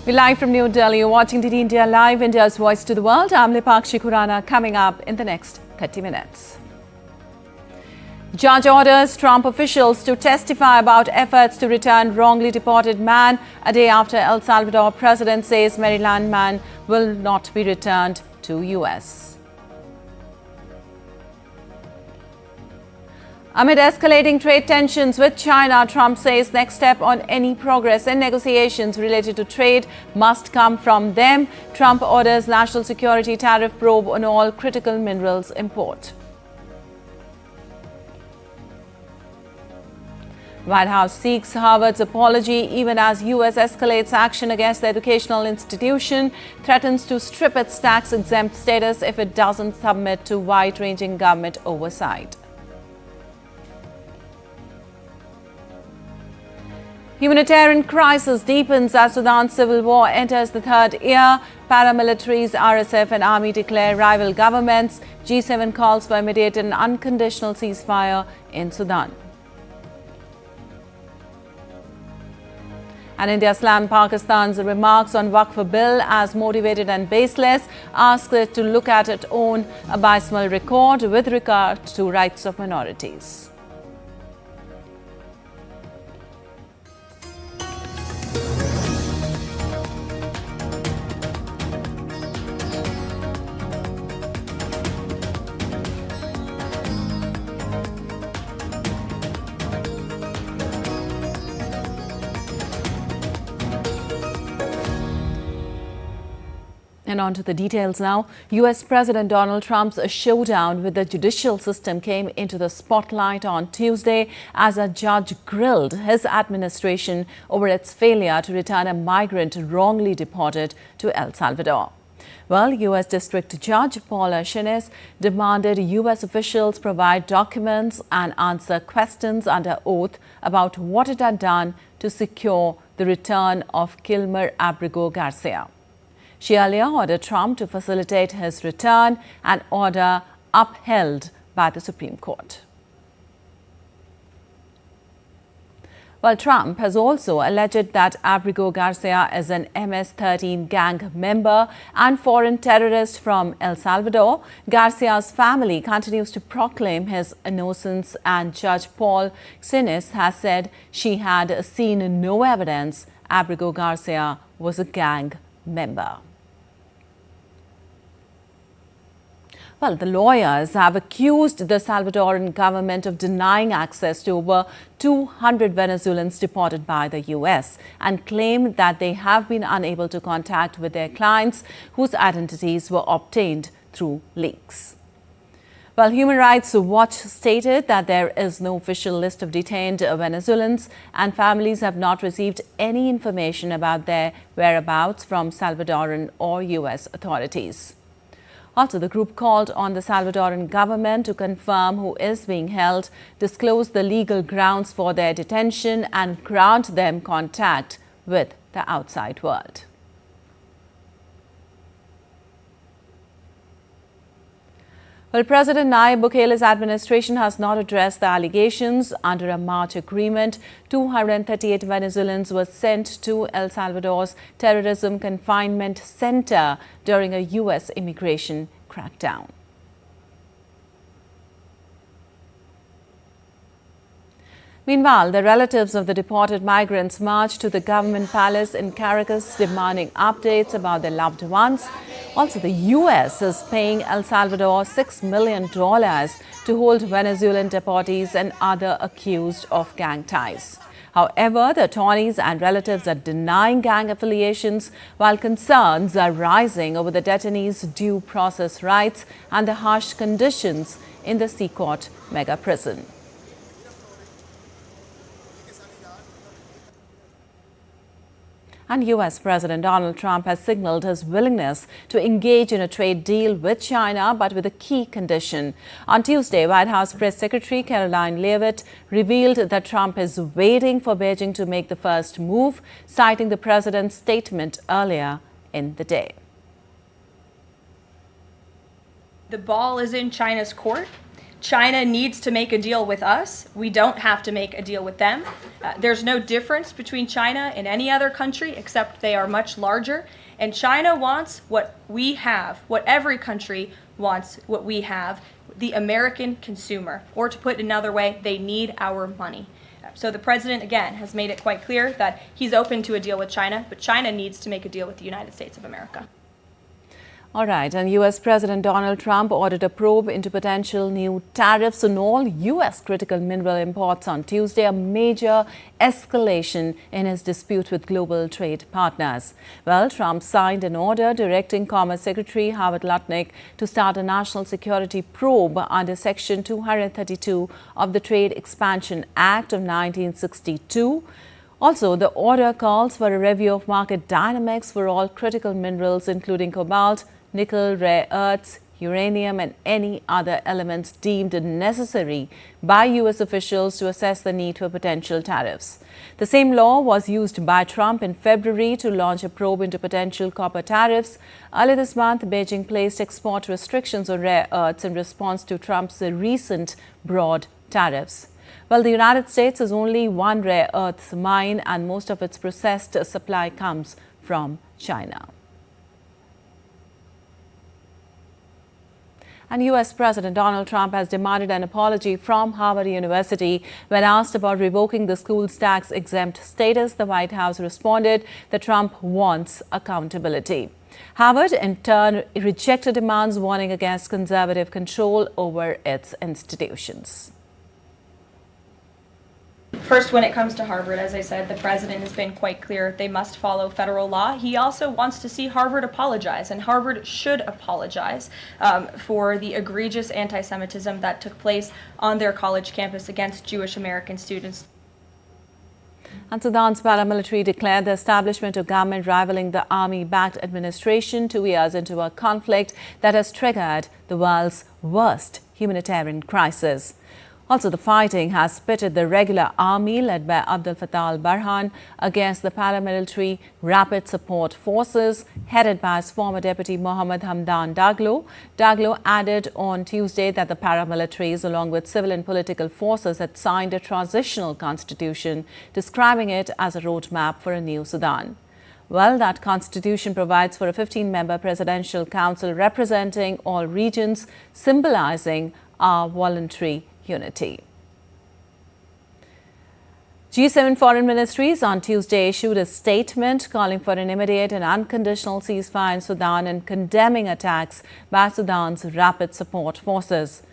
We're live from New Delhi. You're watching DD India Live, India's voice to the world. I'm Lipakshi Khurana. Coming up in the next 30 minutes. Judge orders Trump officials to testify about efforts to return wrongly deported man. A day after El Salvador president says Maryland man will not be returned to US. Amid escalating trade tensions with China, Trump says next step on any progress in negotiations related to trade must come from them. Trump orders national security tariff probe on all critical minerals import. White House seeks Harvard's apology even as U.S. escalates action against the educational institution, threatens to strip its tax-exempt status if it doesn't submit to wide-ranging government oversight. Humanitarian crisis deepens as Sudan's civil war enters the third year. Paramilitaries, RSF and army declare rival governments. G7 calls for immediate and unconditional ceasefire in Sudan. And India slammed Pakistan's remarks on Waqf Bill as motivated and baseless, asked it to look at its own abysmal record with regard to rights of minorities. And on to the details now. U.S. President Donald Trump's showdown with the judicial system came into the spotlight on Tuesday as a judge grilled his administration over its failure to return a migrant wrongly deported to El Salvador. Well, U.S. District Judge Paula Shinis demanded U.S. officials provide documents and answer questions under oath about what it had done to secure the return of Kilmer Abrego Garcia. She earlier ordered Trump to facilitate his return, an order upheld by the Supreme Court. Well, Trump has also alleged that Abrego Garcia is an MS-13 gang member and foreign terrorist from El Salvador. Garcia's family continues to proclaim his innocence, and Judge Paul Shinis has said she had seen no evidence Abrego Garcia was a gang member. Well, the lawyers have accused the Salvadoran government of denying access to over 200 Venezuelans deported by the U.S. and claim that they have been unable to contact with their clients whose identities were obtained through leaks. Well, Human Rights Watch stated that there is no official list of detained Venezuelans and families have not received any information about their whereabouts from Salvadoran or U.S. authorities. Also, the group called on the Salvadoran government to confirm who is being held, disclose the legal grounds for their detention, and grant them contact with the outside world. Well, President Nayib Bukele's administration has not addressed the allegations. Under a March agreement, 238 Venezuelans were sent to El Salvador's terrorism confinement center during a U.S. immigration crackdown. Meanwhile, the relatives of the deported migrants marched to the government palace in Caracas demanding updates about their loved ones. Also, the U.S. is paying El Salvador $6 million to hold Venezuelan deportees and other accused of gang ties. However, the attorneys and relatives are denying gang affiliations, while concerns are rising over the detainees' due process rights and the harsh conditions in the Seacourt mega prison. And U.S. President Donald Trump has signaled his willingness to engage in a trade deal with China, but with a key condition. On Tuesday, White House Press Secretary Caroline Leavitt revealed that Trump is waiting for Beijing to make the first move, citing the president's statement earlier in the day. The ball is in China's court China needs to make a deal with us. We don't have to make a deal with them. There's no difference between China and any other country except they are much larger. And China wants what we have, what every country wants, what we have, the American consumer. Or to put it another way, they need our money. So the president, again, has made it quite clear that he's open to a deal with China, but China needs to make a deal with the United States of America. All right, and U.S. President Donald Trump ordered a probe into potential new tariffs on all U.S. critical mineral imports on Tuesday, a major escalation in his dispute with global trade partners. Well, Trump signed an order directing Commerce Secretary Howard Lutnick to start a national security probe under Section 232 of the Trade Expansion Act of 1962. Also, the order calls for a review of market dynamics for all critical minerals, including cobalt, nickel, rare earths, uranium, and any other elements deemed necessary by U.S. officials to assess the need for potential tariffs. The same law was used by Trump in February to launch a probe into potential copper tariffs. Earlier this month, Beijing placed export restrictions on rare earths in response to Trump's recent broad tariffs. Well, the United States has only one rare earths mine, and most of its processed supply comes from China. And U.S. President Donald Trump has demanded an apology from Harvard University. When asked about revoking the school's tax-exempt status, the White House responded that Trump wants accountability. Harvard, in turn, rejected demands warning against conservative control over its institutions. First, when it comes to Harvard, as I said, the president has been quite clear they must follow federal law. He also wants to see Harvard apologize, and Harvard should apologize for the egregious anti-Semitism that took place on their college campus against Jewish American students. And Sudan's paramilitary declared the establishment of government rivaling the army-backed administration 2 years into a conflict that has triggered the world's worst humanitarian crisis. Also, the fighting has pitted the regular army led by Abdel Fattah al-Burhan against the paramilitary rapid support forces headed by his former deputy Mohammed Hamdan Daglo. Daglo added on Tuesday that the paramilitaries, along with civil and political forces, had signed a transitional constitution, describing it as a roadmap for a new Sudan. Well, that constitution provides for a 15-member presidential council representing all regions, symbolizing our voluntary unity. G7 foreign ministries on Tuesday issued a statement calling for an immediate and unconditional ceasefire in Sudan and condemning attacks by Sudan's rapid support forces.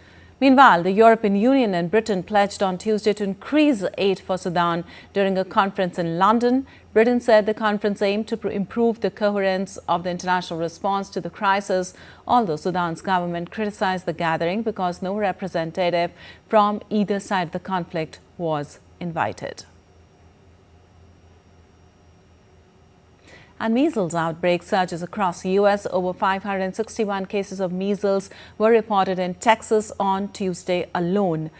Meanwhile, the European Union and Britain pledged on Tuesday to increase aid for Sudan during a conference in London. Britain said the conference aimed to improve the coherence of the international response to the crisis, although Sudan's government criticized the gathering because no representative from either side of the conflict was invited. And measles outbreak surges across the U.S. Over 561 cases of measles were reported in Texas on Tuesday alone.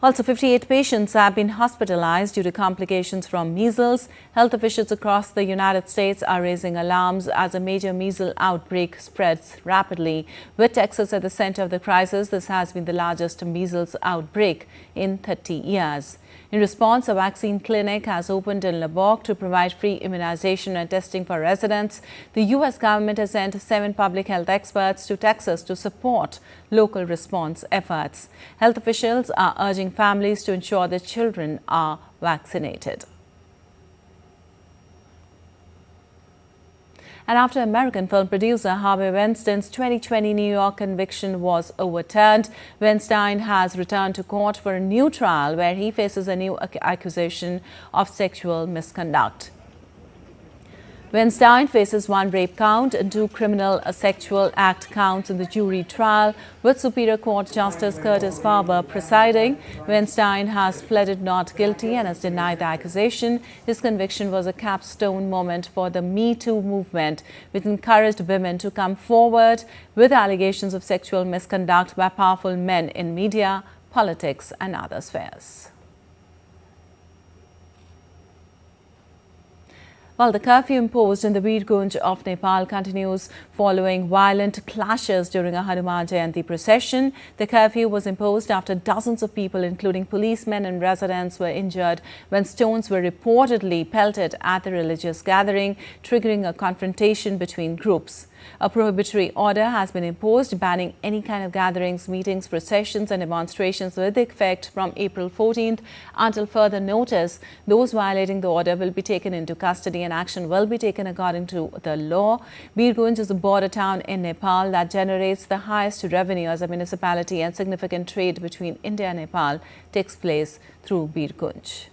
Also, 58 patients have been hospitalized due to complications from measles. Health officials across the United States are raising alarms as a major measles outbreak spreads rapidly. With Texas at the center of the crisis, this has been the largest measles outbreak in 30 years. In response, a vaccine clinic has opened in Lubbock to provide free immunization and testing for residents. The U.S. government has sent 7 public health experts to Texas to support local response efforts. Health officials are urging families to ensure their children are vaccinated. And after American film producer Harvey Weinstein's 2020 New York conviction was overturned, Weinstein has returned to court for a new trial where he faces a new accusation of sexual misconduct. Weinstein faces 1 rape count and 2 criminal sexual act counts in the jury trial, with Superior Court Justice Curtis Barber presiding. Weinstein has pleaded not guilty and has denied the accusation. His conviction was a capstone moment for the Me Too movement, which encouraged women to come forward with allegations of sexual misconduct by powerful men in media, politics, and other spheres. Well, the curfew imposed in the Birgunj of Nepal continues following violent clashes during a Hanuman Jayanti procession. The curfew was imposed after dozens of people, including policemen and residents, were injured when stones were reportedly pelted at the religious gathering, triggering a confrontation between groups. A prohibitory order has been imposed banning any kind of gatherings, meetings, processions and demonstrations with effect from April 14th until further notice. Those violating the order will be taken into custody and action will be taken according to the law. Birgunj is a border town in Nepal that generates the highest revenue as a municipality, and significant trade between India and Nepal takes place through Birgunj.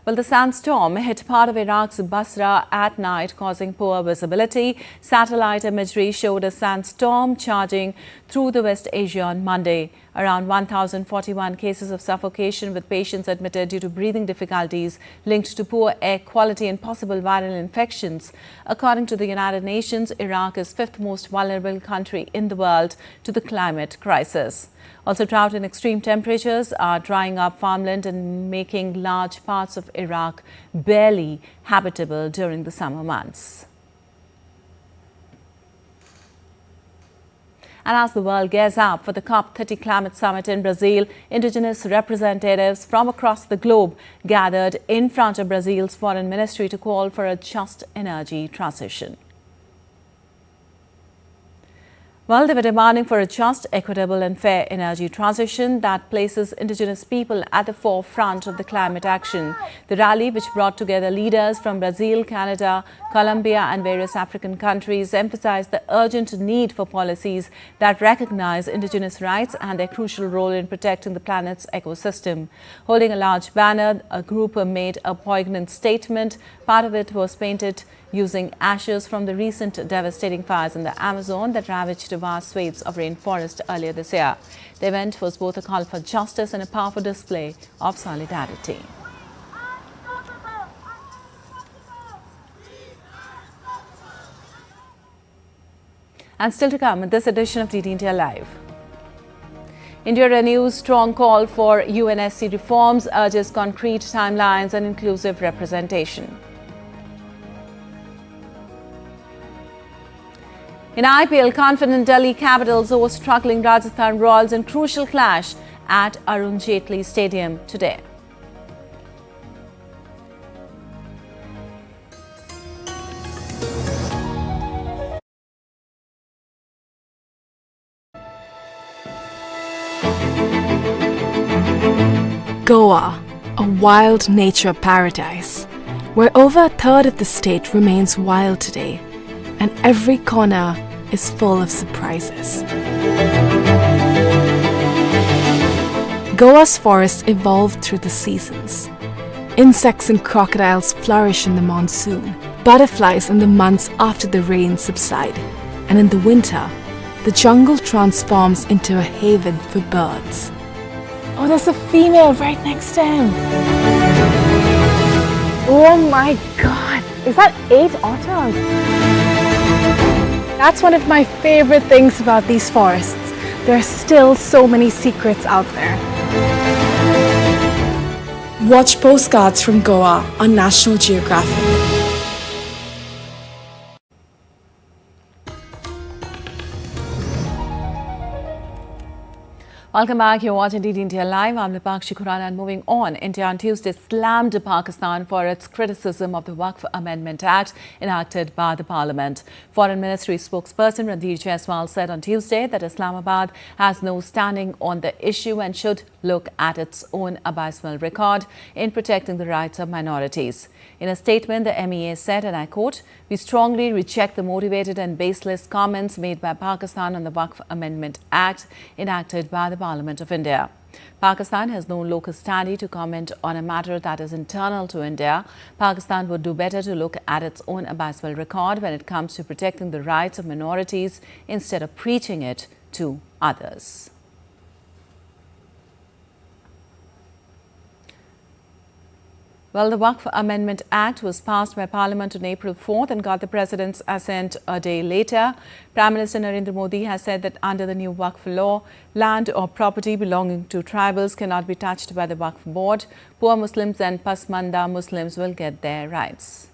Well, the sandstorm hit part of Iraq's Basra at night, causing poor visibility. Satellite imagery showed a sandstorm charging through the West Asia on Monday. Around 1,041 cases of suffocation, with patients admitted due to breathing difficulties linked to poor air quality and possible viral infections. According to the United Nations, Iraq is fifth most vulnerable country in the world to the climate crisis. Also, drought and extreme temperatures are drying up farmland and making large parts of Iraq barely habitable during the summer months. And as the world gears up for the COP30 climate summit in Brazil, indigenous representatives from across the globe gathered in front of Brazil's foreign ministry to call for a just energy transition. Well, they were demanding for a just, equitable and fair energy transition that places indigenous people at the forefront of the climate action. The rally, which brought together leaders from Brazil, Canada, Colombia and various African countries, emphasized the urgent need for policies that recognize indigenous rights and their crucial role in protecting the planet's ecosystem. Holding a large banner, a group made a poignant statement. Part of it was painted using ashes from the recent devastating fires in the Amazon that ravaged vast swathes of rainforest earlier this year. The event was both a call for justice and a powerful display of solidarity. And still to come in this edition of DT India Live. India renews strong call for UNSC reforms, urges concrete timelines and inclusive representation. In IPL, confident Delhi Capitals host struggling Rajasthan Royals in crucial clash at Arun Jaitley Stadium today. Goa, a wild nature paradise, where over a third of the state remains wild today, and every corner is full of surprises. Goa's forests evolve through the seasons. Insects and crocodiles flourish in the monsoon, butterflies in the months after the rains subside, and in the winter, the jungle transforms into a haven for birds. Oh, there's a female right next to him. Oh my God, is that 8 otters? That's one of my favorite things about these forests. There are still so many secrets out there. Watch postcards from Goa on National Geographic. Welcome back. You're watching DT India Live. I'm Lipakshi Khurana, and moving on. India on Tuesday slammed Pakistan for its criticism of the Waqf Amendment Act enacted by the Parliament. Foreign Ministry spokesperson Ranveer Jaiswal said on Tuesday that Islamabad has no standing on the issue and should look at its own abysmal record in protecting the rights of minorities. In a statement, the MEA said, and I quote, "We strongly reject the motivated and baseless comments made by Pakistan on the Waqf Amendment Act enacted by the Parliament of India." Pakistan has no locus standi to comment on a matter that is internal to India. Pakistan would do better to look at its own abysmal record when it comes to protecting the rights of minorities instead of preaching it to others. Well, the Waqf Amendment Act was passed by Parliament on April 4th and got the President's assent a day later. Prime Minister Narendra Modi has said that under the new Waqf law, land or property belonging to tribals cannot be touched by the Waqf board. Poor Muslims and Pasmanda Muslims will get their rights.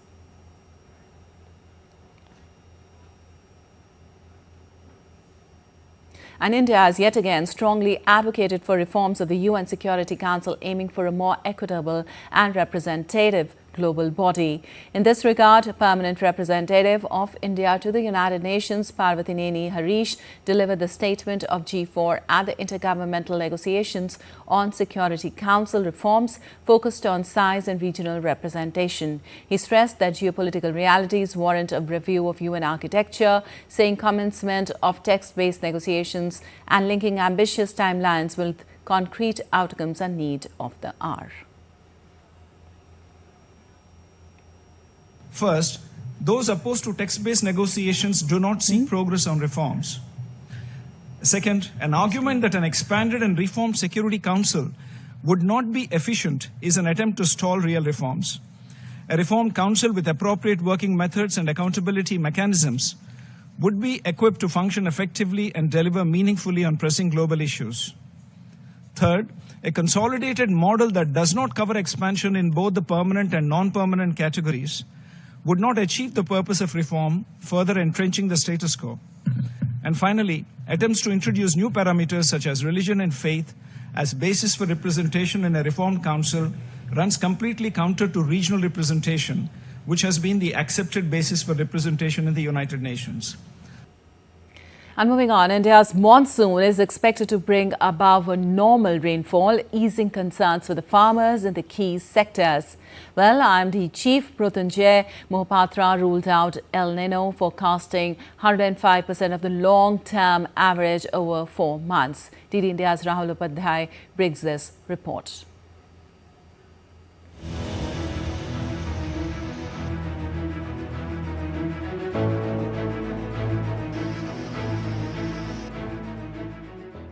And India has yet again strongly advocated for reforms of the UN Security Council, aiming for a more equitable and representative global body. In this regard, a permanent representative of India to the United Nations, Parvatineni Harish, delivered the statement of G4 at the Intergovernmental Negotiations on Security Council reforms focused on size and regional representation. He stressed that geopolitical realities warrant a review of UN architecture, saying commencement of text-based negotiations and linking ambitious timelines with concrete outcomes are need of the hour. First, those opposed to text-based negotiations do not seek progress on reforms. Second, an argument that an expanded and reformed Security Council would not be efficient is an attempt to stall real reforms. A reformed council with appropriate working methods and accountability mechanisms would be equipped to function effectively and deliver meaningfully on pressing global issues. Third, a consolidated model that does not cover expansion in both the permanent and non-permanent categories would not achieve the purpose of reform, further entrenching the status quo. And finally, attempts to introduce new parameters such as religion and faith as basis for representation in a reformed council runs completely counter to regional representation, which has been the accepted basis for representation in the United Nations. And moving on, India's monsoon is expected to bring above a normal rainfall, easing concerns for the farmers in the key sectors. Well, IMD Chief Birgunj Mohapatra ruled out El Nino, forecasting 105% of the long-term average over 4 months. DD India's Rahul Upadhyay brings this report.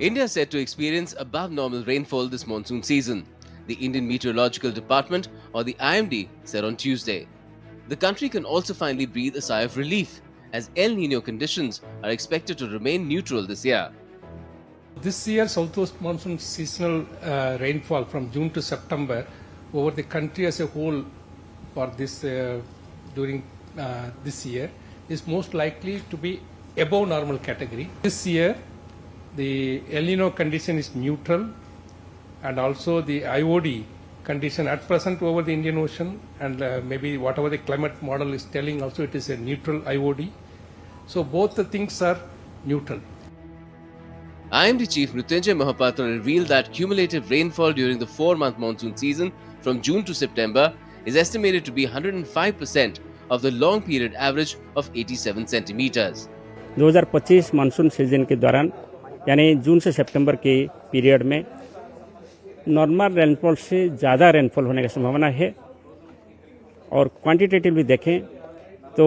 India is set to experience above normal rainfall this monsoon season, the Indian Meteorological Department, or the IMD, said on Tuesday. The country can also finally breathe a sigh of relief, as El Nino conditions are expected to remain neutral this year. This year, southwest monsoon seasonal rainfall from June to September over the country as a whole for this during this year is most likely to be above normal category. This year, the El Nino condition is neutral, and also the IOD condition at present over the Indian Ocean, and maybe whatever the climate model is telling also it is a neutral IOD. So both the things are neutral. IMD Chief Mrityunjay Mohapatra revealed that cumulative rainfall during the 4-month monsoon season from June to September is estimated to be 105% of the long period average of 87 centimeters. 2025 monsoon season के दौरान यानी जून से सितंबर के period में normal rainfall से ज़्यादा rainfall होने की संभावना है, और क्वांटिटेटिवली देखें तो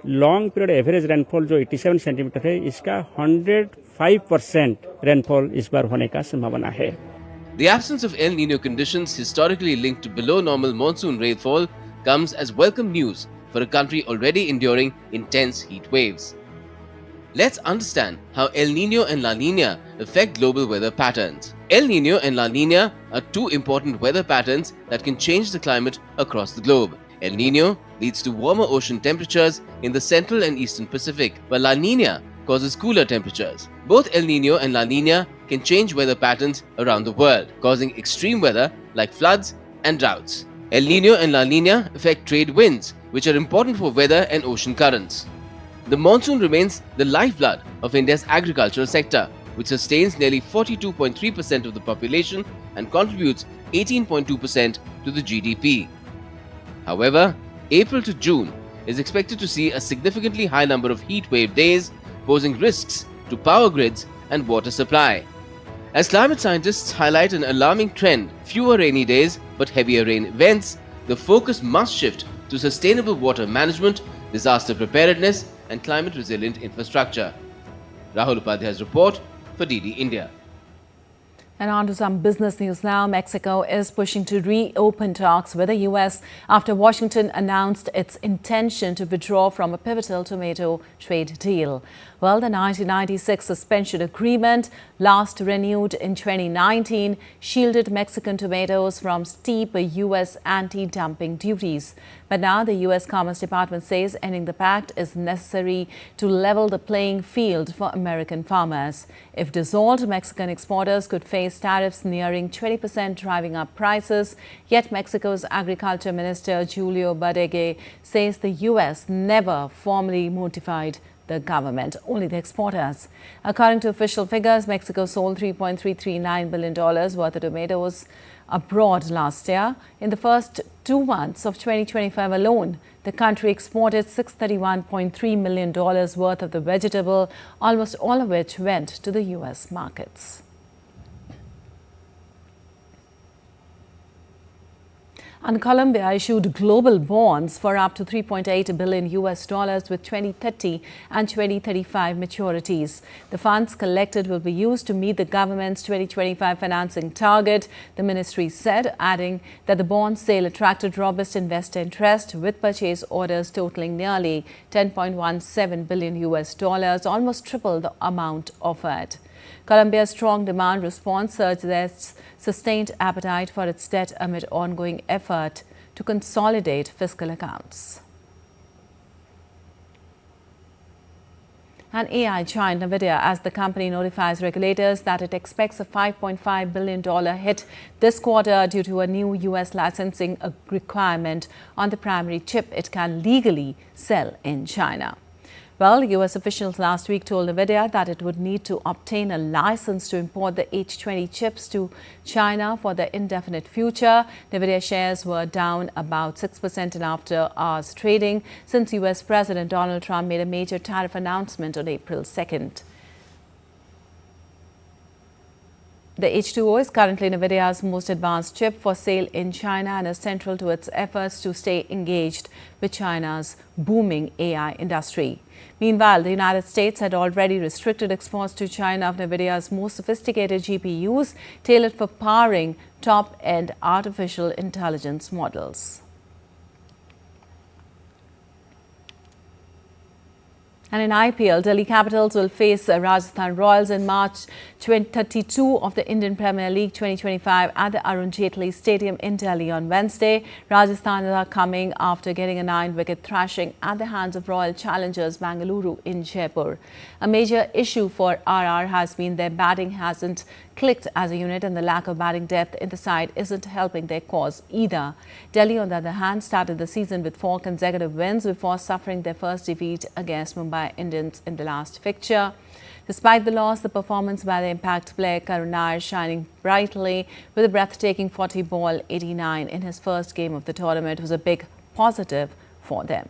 लॉन्ग पीरियड एवरेज रेनफॉल जो 87 सेंटीमीटर है, इसका 105% रेनफॉल इस बार होने का संभावना है. The absence of El Nino conditions historically linked to below normal monsoon rainfall comes as welcome news for a country already enduring intense heat waves. Let's understand how El Nino and La Nina affect global weather patterns. El Nino and La Nina are two important weather patterns that can change the climate across the globe. El Nino leads to warmer ocean temperatures in the central and eastern Pacific, while La Nina causes cooler temperatures. Both El Nino and La Nina can change weather patterns around the world, causing extreme weather like floods and droughts. El Nino and La Nina affect trade winds, which are important for weather and ocean currents. The monsoon remains the lifeblood of India's agricultural sector, which sustains nearly 42.3% of the population and contributes 18.2% to the GDP. However, April to June is expected to see a significantly high number of heat wave days, posing risks to power grids and water supply. As climate scientists highlight an alarming trend, fewer rainy days but heavier rain events, the focus must shift to sustainable water management, disaster preparedness, and climate-resilient infrastructure. Rahul Upadhyay's report for DD India. And on to some business news now. Mexico is pushing to reopen talks with the U.S. after Washington announced its intention to withdraw from a pivotal tomato trade deal. Well, the 1996 suspension agreement, last renewed in 2019, shielded Mexican tomatoes from steep U.S. anti-dumping duties. But now the U.S. Commerce Department says ending the pact is necessary to level the playing field for American farmers. If dissolved, Mexican exporters could face tariffs nearing 20%, driving up prices. Yet Mexico's Agriculture Minister Julio Bordeguer says the U.S. never formally notified the government, only the exporters. According to official figures, Mexico sold $3.339 billion worth of tomatoes abroad last year. In the first 2 months of 2025 alone, the country exported $631.3 million worth of the vegetable, almost all of which went to the U.S. markets. And Colombia issued global bonds for up to $3.8 billion with 2030 and 2035 maturities. The funds collected will be used to meet the government's 2025 financing target, the ministry said, adding that the bond sale attracted robust investor interest with purchase orders totaling nearly $10.17 billion, almost triple the amount offered. Colombia's strong demand response suggests sustained appetite for its debt amid ongoing effort to consolidate fiscal accounts. And AI giant Nvidia, as the company notifies regulators that it expects a $5.5 billion hit this quarter due to a new U.S. licensing requirement on the primary chip it can legally sell in China. Well, U.S. officials last week told Nvidia that it would need to obtain a license to import the H20 chips to China for the indefinite future. Nvidia shares were down about 6% in after-hours trading since U.S. President Donald Trump made a major tariff announcement on April 2nd. The H2O is currently Nvidia's most advanced chip for sale in China and is central to its efforts to stay engaged with China's booming AI industry. Meanwhile, the United States had already restricted exports to China of Nvidia's most sophisticated GPUs tailored for powering top-end artificial intelligence models. And in IPL, Delhi Capitals will face Rajasthan Royals in March 32 of the Indian Premier League 2025 at the Arun Jaitley Stadium in Delhi on Wednesday. Rajasthan are coming after getting a 9-wicket thrashing at the hands of Royal challengers Bengaluru in Jaipur. A major issue for RR has been their batting hasn't clicked as a unit, and the lack of batting depth in the side isn't helping their cause either. Delhi, on the other hand, started the season with 4 consecutive wins before suffering their first defeat against Mumbai Indians in the last fixture. Despite the loss, the performance by the impact player Karun Nair shining brightly with a breathtaking 40-ball 89 in his first game of the tournament was a big positive for them.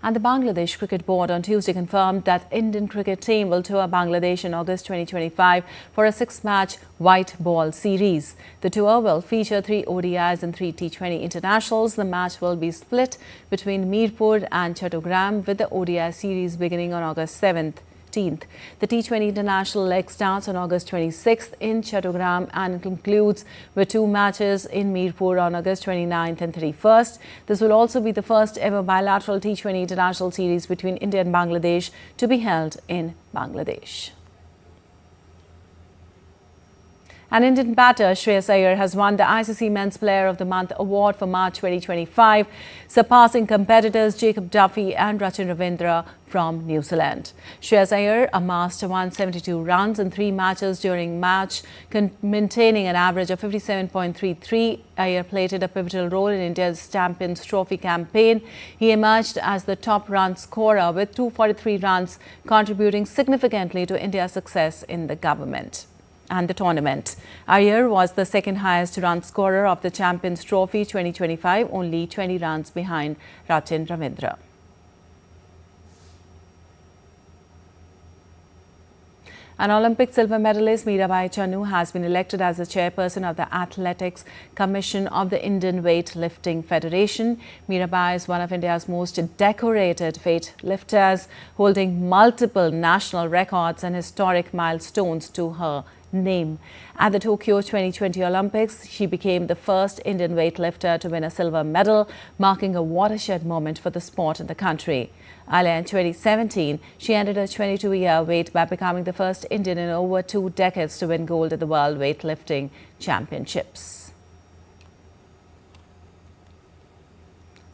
And the Bangladesh Cricket Board on Tuesday confirmed that Indian cricket team will tour Bangladesh in August 2025 for a 6-match white ball series. The tour will feature 3 ODIs and 3 T20 internationals. The match will be split between Mirpur and Chattogram, with the ODI series beginning on August 7th. The T20 international leg starts on August 26th in Chattogram and concludes with 2 matches in Mirpur on August 29th and 31st. This will also be the first ever bilateral T20 international series between India and Bangladesh to be held in Bangladesh. An Indian batter, Shreyas Iyer, has won the ICC Men's Player of the Month award for March 2025, surpassing competitors Jacob Duffy and Rachin Ravindra from New Zealand. Shreyas Iyer amassed 172 runs in 3 matches during March, maintaining an average of 57.33. Iyer played a pivotal role in India's Champions Trophy campaign. He emerged as the top run scorer with 243 runs, contributing significantly to India's success in the tournament. Iyer was the 2nd highest run scorer of the Champions Trophy 2025, only 20 runs behind Rachin Ravindra. An Olympic silver medalist Mirabai Channu has been elected as the chairperson of the Athletics Commission of the Indian Weightlifting Federation. Mirabai is one of India's most decorated weightlifters, holding multiple national records and historic milestones to her name. At the Tokyo 2020 Olympics, she became the first Indian weightlifter to win a silver medal, marking a watershed moment for the sport in the country. Earlier in 2017, she ended her 22-year wait by becoming the first Indian in over 2 decades to win gold at the World Weightlifting Championships.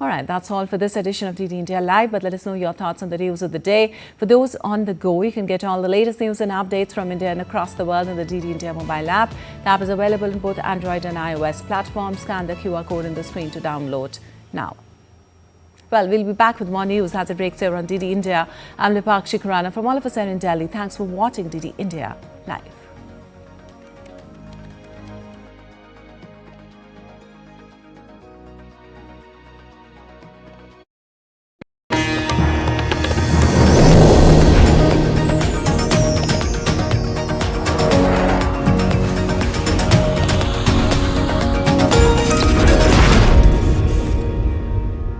All right, that's all for this edition of DD India Live, but let us know your thoughts on the news of the day. For those on the go, you can get all the latest news and updates from India and across the world in the DD India mobile app. The app is available in both Android and iOS platforms. Scan the QR code on the screen to download now. Well, we'll be back with more news as it breaks here on DD India. I'm Lipakshi Khurana from all of us here in Delhi. Thanks for watching DD India Live.